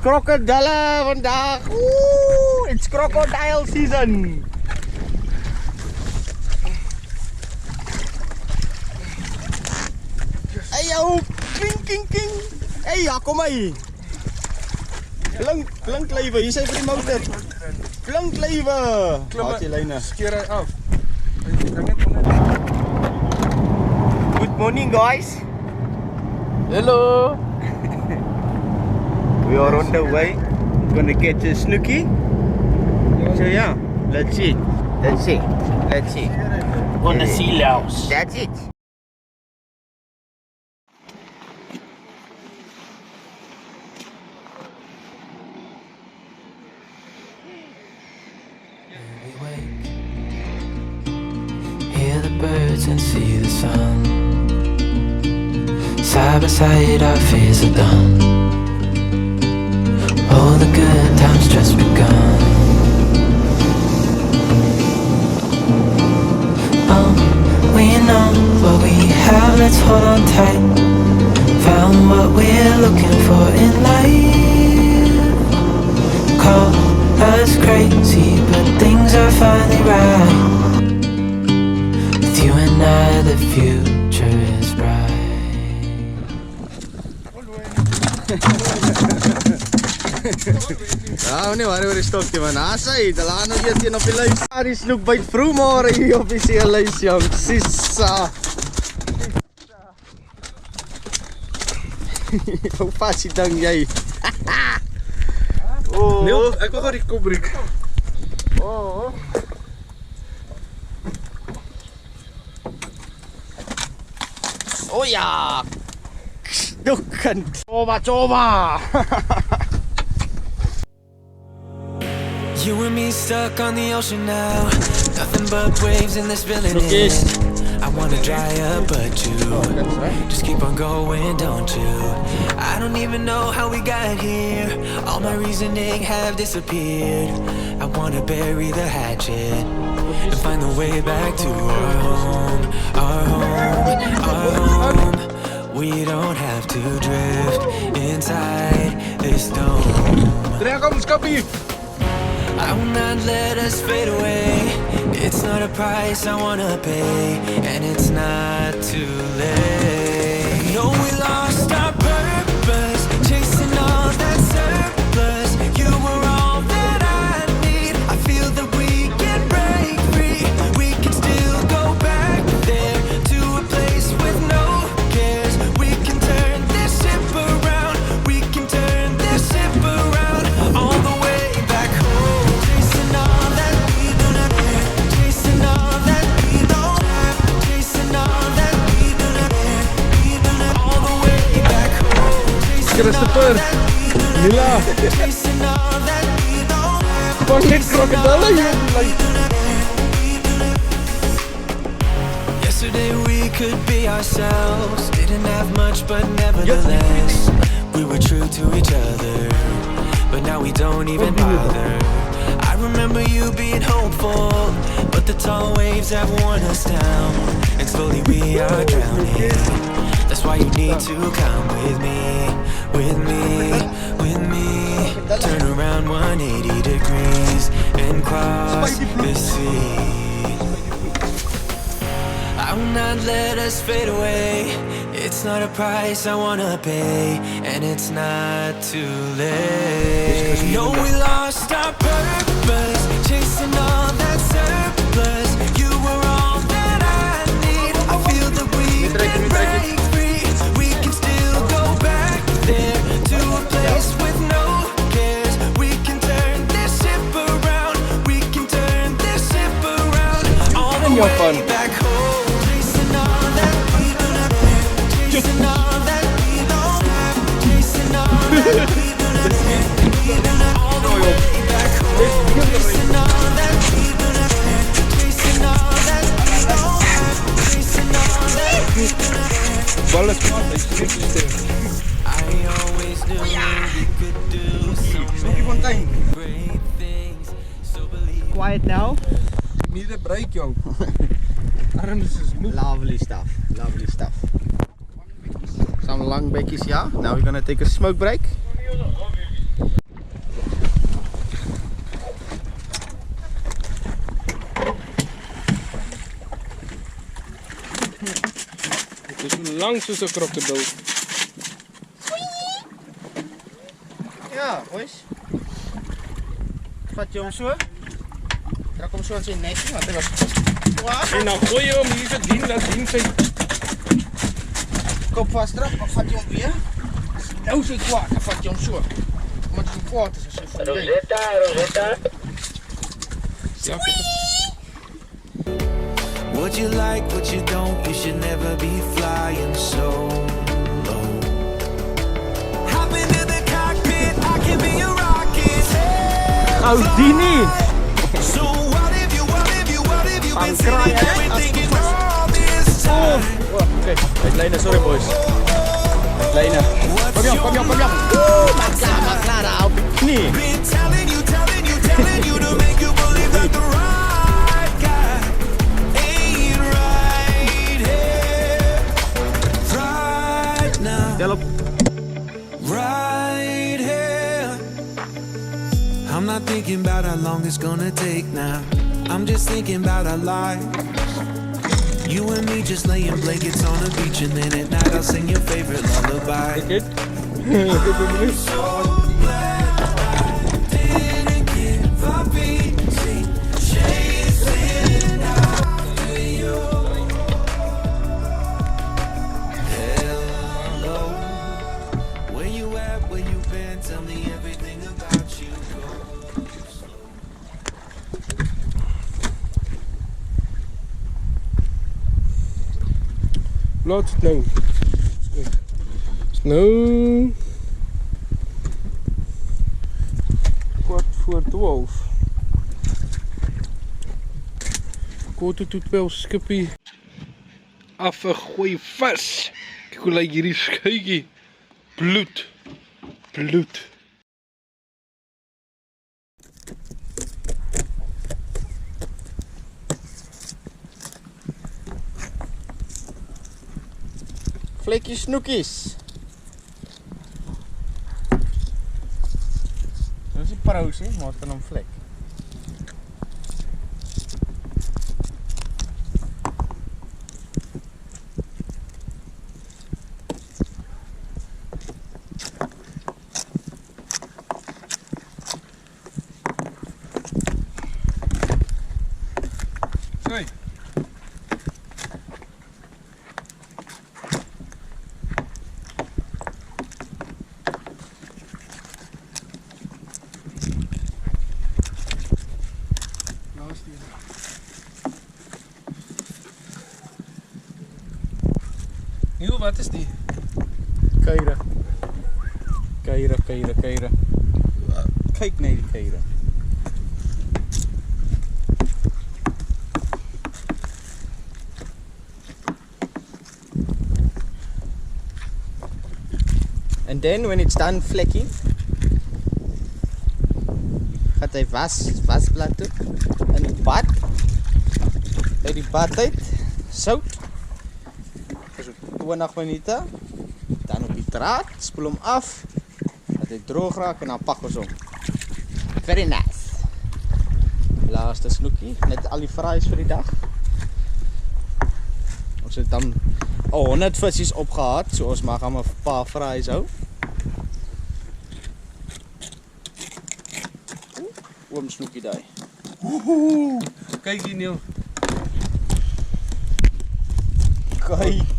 krokodillen vandaag. Oeh, it's crocodile season. Hey yo, king king king. Hey ja, kom maar hier. Klink leven, hier zijn voor die motor. Klink leven. Haal die lijnen. Skeer hy af. Good morning guys. Hello. We are on the way. Gonna catch a snookie. So yeah, let's see. Let's see. Let's see. On the Seeluis. That's it. Hear the birds and see the sun. Side by side our fears are done. All the good times just begun. We know what we have, let's hold on tight. Found what we're looking for in life. Call us crazy, but things are finally right. With you and I, the future is bright. Ja, nee, waar is het stokje man? Asai, de laan nog eens op die lijst. Daar is Snoek bij het Filmora hier op die Seeluis, jong. Sissa. Hoe pas je dan jij? Oh. Nee, ek wil gou die kopbreek. Oh. Oh ja. Snoekend. Choma, choma. You and me stuck on the ocean now. Nothing but waves and they're spilling in. I wanna dry up but you just keep on going, don't you? I don't even know how we got here. All my reasoning have disappeared. I wanna bury the hatchet and find the way back to our home. Our home, our home. We don't have to drift inside this dome. I will not let us fade away. It's not a price I wanna pay, and it's not too late. No, we lost our purpose, chasing all that surplus. You were all that I need. I feel that we can break free. We can still go back there to a place with no cares. We can turn this ship around. We can turn this ship around all the way back home. Chasing all that we do not have. Chasing all that we don't have. Chasing all that we do not have. We do not all the way back home. Christopher, Mila, Chasing all that we don't have. Connect crocodile yun. Yesterday we could be ourselves. Didn't have much but nevertheless we were true to each other. But now we don't even bother. I remember you being hopeful, but the tall waves have worn us down, and slowly we are drowning. That's why you need to come with me, with me, with me. Turn around 180 degrees and cross the sea. I will not let us fade away. It's not a price I wanna pay, and it's not too late. No, we lost our purpose, chasing all that surplus. You were all that I need. I feel that we can break free. We can still go back there to a place with no cares. We can turn this ship around. We can turn this ship around all the way back home. Chasing all that we do not have. Chasing all that we don't have. Chasing all that we do not have. We do not all the way back home. Chasing all that we do not have. Chasing all that we don't have. Chasing all that we do not have. I always knew we could do so many great things. So believe. Quiet now. Need a break, jong. Arms is moe. Lovely stuff. Lovely stuff. Some long bekkies, yeah. Now we're gonna take a smoke break. lang soos 'n krokodil. Ja, boys. Vat jy hom so? Trek hom so aan sy nek, want hy was... En dan gooi jy hom hier so dien, dat dien sy... Kop vasdruk, dan vat jy hom weer. Nou sy kwaad, dan vat jy hom so. Omdat hy so kwaad is, as hy van jy. Rosetta. Ja, kijk. What you like, what you don't, you should never be flying so low. Hop into the cockpit, I can be a rocket. Houdini! So what if you been saying everything in all this time? Oké, uitlijnen, sorry boys. Uitlijnen. Kom jong. Makla daar op de knie. Been telling you to make you believe that the right guy ain't right here, right now. Tel op. Right here. I'm not thinking about how long it's gonna take now. I'm just thinking about our lives. You and me just laying blankets on the beach, and then at night I'll sing your favorite lullaby. I'm so glad I didn't give up easy, chasing after you. Hello, where you at, where you been, tell me everything about you. Laat het nou. Nou. 11:15. Quarter to 12 skippie. Af 'n goeie vis. Kyk hoe lyk hierdie schuitjie. Bloed. Vlekjes snoekies. Dat is die pro's, maar het kan hem vlek. Hey. Nieuw, wat is die? Keieren. Keieren. Kijk naar die keieren. And then when it's done flecking, gaat hij wasblad toe in die bad. Uit die bad uit, sout. So 20 minute. Dan op die draad, spoel hom af. Dat hy droog raak en dan pak ons hom. Very nice. Laaste snoekie, net al die fries vir die dag. Ons het dan 100 visies opgehad, so ons mag hom 'n paar fries hou. Oom snoekie daai. Kyk hier Neil. Kyk.